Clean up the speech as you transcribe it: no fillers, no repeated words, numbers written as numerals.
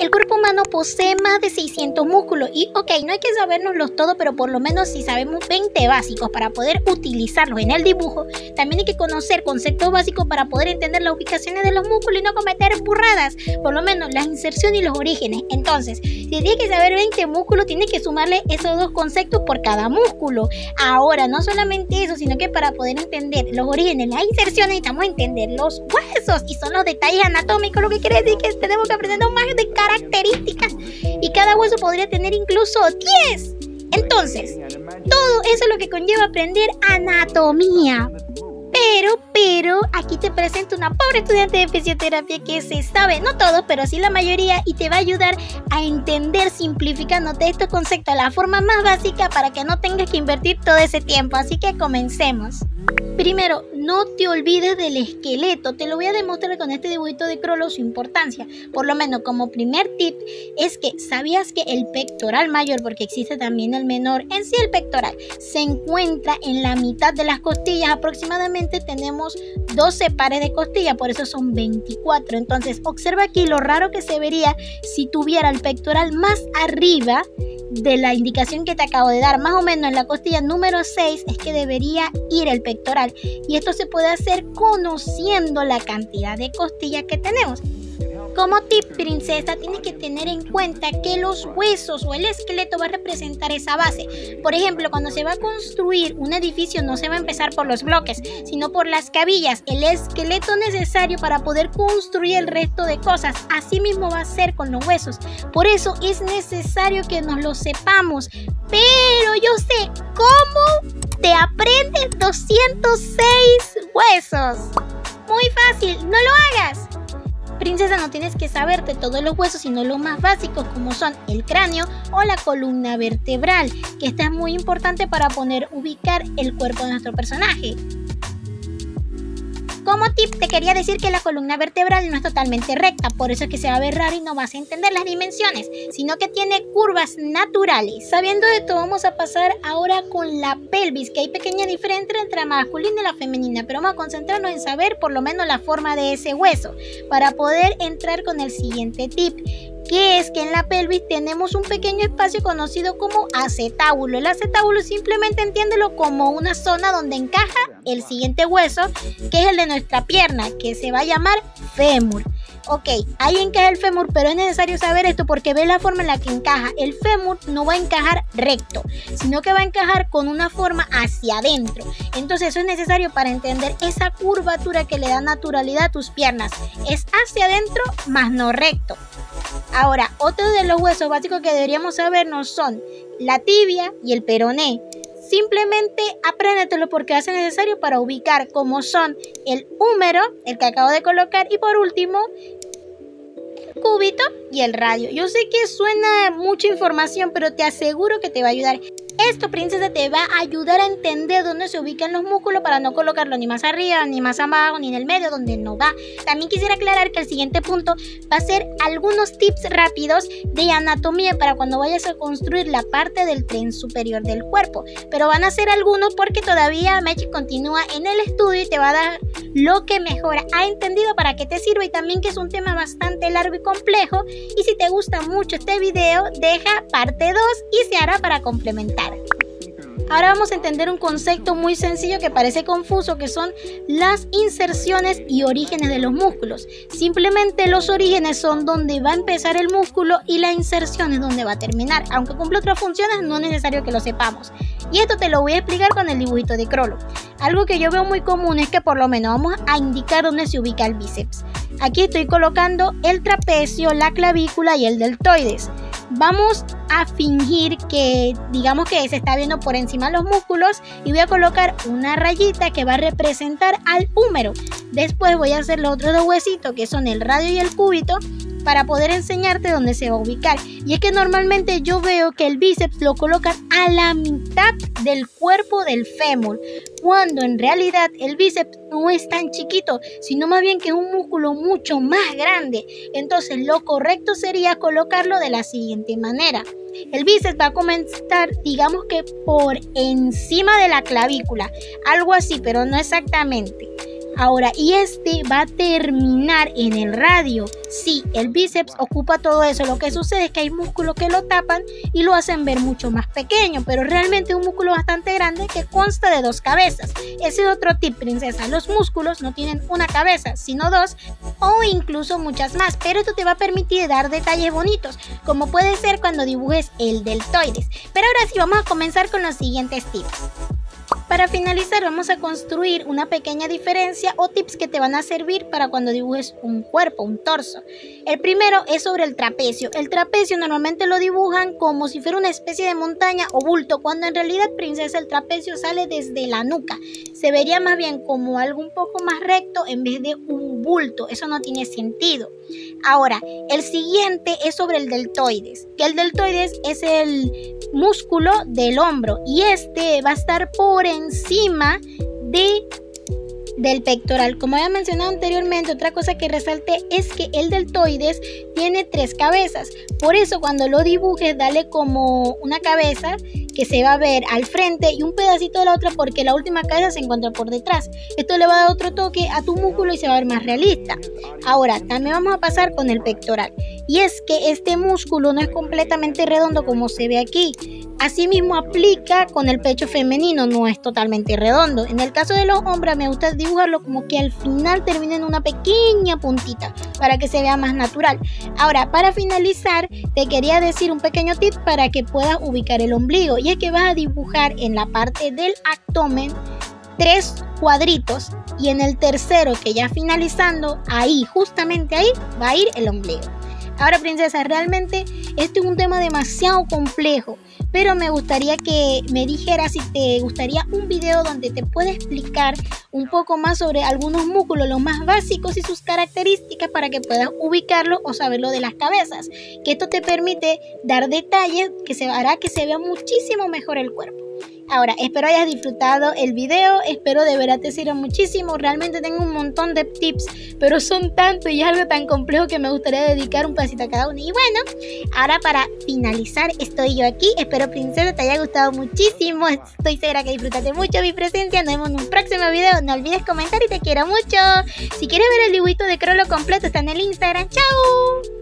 el cuerpo humano posee más de 600 músculos y ok, no hay que sabérnoslos todos, pero por lo menos si sabemos 20 básicos para poder utilizarlos en el dibujo, también hay que conocer conceptos básicos para poder entender las ubicaciones de los músculos y no cometer burradas, por lo menos las inserciones y los orígenes. Entonces, si tienes que saber 20 músculos, tienes que sumarle esos dos conceptos por cada músculo. Ahora, no solamente eso, sino que para poder entender los orígenes, las inserciones, necesitamos entender los huesos y son los detalles anatómicos, lo que quiere decir que tenemos que aprender más de características y cada hueso podría tener incluso 10. Entonces, todo eso es lo que conlleva aprender anatomía. Pero, aquí te presento una pobre estudiante de fisioterapia que se sabe, no todo, pero sí la mayoría, y te va a ayudar a entender simplificándote estos conceptos de la forma más básica para que no tengas que invertir todo ese tiempo. Así que comencemos. Primero, no te olvides del esqueleto. Te lo voy a demostrar con este dibujito de Crollo su importancia. Por lo menos como primer tip es que ¿sabías que el pectoral mayor, porque existe también el menor, en sí el pectoral, se encuentra en la mitad de las costillas? Aproximadamente tenemos 12 pares de costillas, por eso son 24. Entonces observa aquí lo raro que se vería si tuviera el pectoral más arriba de la indicación que te acabo de dar, más o menos en la costilla número 6 es que debería ir el pectoral, y esto se puede hacer conociendo la cantidad de costillas que tenemos. Como tip, princesa, tienes que tener en cuenta que los huesos o el esqueleto va a representar esa base. Por ejemplo, cuando se va a construir un edificio no se va a empezar por los bloques, sino por las cabillas, el esqueleto necesario para poder construir el resto de cosas. Así mismo va a ser con los huesos. Por eso es necesario que nos lo sepamos. Pero yo sé cómo te aprendes 206 huesos. Muy fácil, no lo hagas. Princesa, no tienes que saberte todos los huesos, sino los más básicos, como son el cráneo o la columna vertebral, que esta es muy importante para poder ubicar el cuerpo de nuestro personaje. Como tip, te quería decir que la columna vertebral no es totalmente recta, por eso es que se va a ver raro y no vas a entender las dimensiones, sino que tiene curvas naturales. Sabiendo esto, vamos a pasar ahora con la pelvis, que hay pequeña diferencia entre la masculina y la femenina, pero vamos a concentrarnos en saber por lo menos la forma de ese hueso, para poder entrar con el siguiente tip, que es que en la pelvis tenemos un pequeño espacio conocido como acetábulo. El acetábulo simplemente entiéndelo como una zona donde encaja el siguiente hueso, que es el de nuestra pierna, que se va a llamar fémur. Ok, ahí encaja el fémur, pero es necesario saber esto porque ve la forma en la que encaja. El fémur no va a encajar recto, sino que va a encajar con una forma hacia adentro. Entonces eso es necesario para entender esa curvatura que le da naturalidad a tus piernas. Es hacia adentro, más no recto. Ahora, otro de los huesos básicos que deberíamos sabernos son la tibia y el peroné. Simplemente apréndetelo porque va a ser necesario para ubicar cómo son el húmero, el que acabo de colocar, y por último, el cúbito y el radio. Yo sé que suena mucha información, pero te aseguro que te va a ayudar. Esto, princesa, te va a ayudar a entender dónde se ubican los músculos para no colocarlo ni más arriba, ni más abajo, ni en el medio, donde no va. También quisiera aclarar que el siguiente punto va a ser algunos tips rápidos de anatomía para cuando vayas a construir la parte del tren superior del cuerpo. Pero van a ser algunos porque todavía Mechi continúa en el estudio y te va a dar lo que mejor ha entendido para que te sirva, y también que es un tema bastante largo y complejo. Y si te gusta mucho este video, deja parte 2 y se hará para complementar. Ahora vamos a entender un concepto muy sencillo que parece confuso, que son las inserciones y orígenes de los músculos. Simplemente los orígenes son donde va a empezar el músculo y la inserción es donde va a terminar. Aunque cumple otras funciones, no es necesario que lo sepamos. Y esto te lo voy a explicar con el dibujito de Crollo. Algo que yo veo muy común es que por lo menos vamos a indicar dónde se ubica el bíceps. Aquí estoy colocando el trapecio, la clavícula y el deltoides. Vamos a fingir que digamos que se está viendo por encima los músculos y voy a colocar una rayita que va a representar al húmero. Después voy a hacer los otros dos huesitos que son el radio y el cúbito para poder enseñarte dónde se va a ubicar. Y es que normalmente yo veo que el bíceps lo colocan a la mitad del cuerpo del fémur, cuando en realidad el bíceps no es tan chiquito, sino más bien que es un músculo mucho más grande. Entonces lo correcto sería colocarlo de la siguiente manera. El bíceps va a comenzar, digamos que por encima de la clavícula, algo así, pero no exactamente. Ahora, y este va a terminar en el radio. Sí, el bíceps ocupa todo eso. Lo que sucede es que hay músculos que lo tapan y lo hacen ver mucho más pequeño, pero realmente es un músculo bastante grande que consta de 2 cabezas. Ese es otro tip, princesa. Los músculos no tienen una cabeza, sino 2 o incluso muchas más, pero esto te va a permitir dar detalles bonitos, como puede ser cuando dibujes el deltoides. Pero ahora sí, vamos a comenzar con los siguientes tips. Para finalizar, vamos a construir una pequeña diferencia o tips que te van a servir para cuando dibujes un cuerpo, un torso. El primero es sobre el trapecio. El trapecio normalmente lo dibujan como si fuera una especie de montaña o bulto, cuando en realidad, princesa, el trapecio sale desde la nuca. Se vería más bien como algo un poco más recto en vez de un bulto. Eso no tiene sentido. Ahora, el siguiente es sobre el deltoides. Que el deltoides es el músculo del hombro y este va a estar por encima del pectoral. Como había mencionado anteriormente, otra cosa que resalte es que el deltoides tiene 3 cabezas. Por eso cuando lo dibujes, dale como una cabeza que se va a ver al frente y un pedacito de la otra, porque la última cabeza se encuentra por detrás. Esto le va a dar otro toque a tu músculo y se va a ver más realista. Ahora, también vamos a pasar con el pectoral. Y es que este músculo no es completamente redondo como se ve aquí. Asimismo aplica con el pecho femenino, no es totalmente redondo. En el caso de los hombres me gusta dibujarlo como que al final termine en una pequeña puntita para que se vea más natural. Ahora, para finalizar, te quería decir un pequeño tip para que puedas ubicar el ombligo. Y es que vas a dibujar en la parte del abdomen 3 cuadritos y en el tercero, que ya finalizando, ahí, justamente ahí, va a ir el ombligo. Ahora, princesa, realmente este es un tema demasiado complejo, pero me gustaría que me dijeras si te gustaría un video donde te pueda explicar un poco más sobre algunos músculos, los más básicos y sus características, para que puedas ubicarlo o saberlo de las cabezas. Que esto te permite dar detalles que se hará que se vea muchísimo mejor el cuerpo. Ahora, espero hayas disfrutado el video, espero de verdad te sirva muchísimo. Realmente tengo un montón de tips, pero son tantos y es algo tan complejo que me gustaría dedicar un pedacito a cada uno. Y bueno, ahora para finalizar estoy yo aquí. Espero, princesa, te haya gustado muchísimo. Estoy segura que disfrutaste mucho mi presencia. Nos vemos en un próximo video. No olvides comentar y te quiero mucho. Si quieres ver el dibujito de Crollo completo, está en el Instagram. ¡Chao!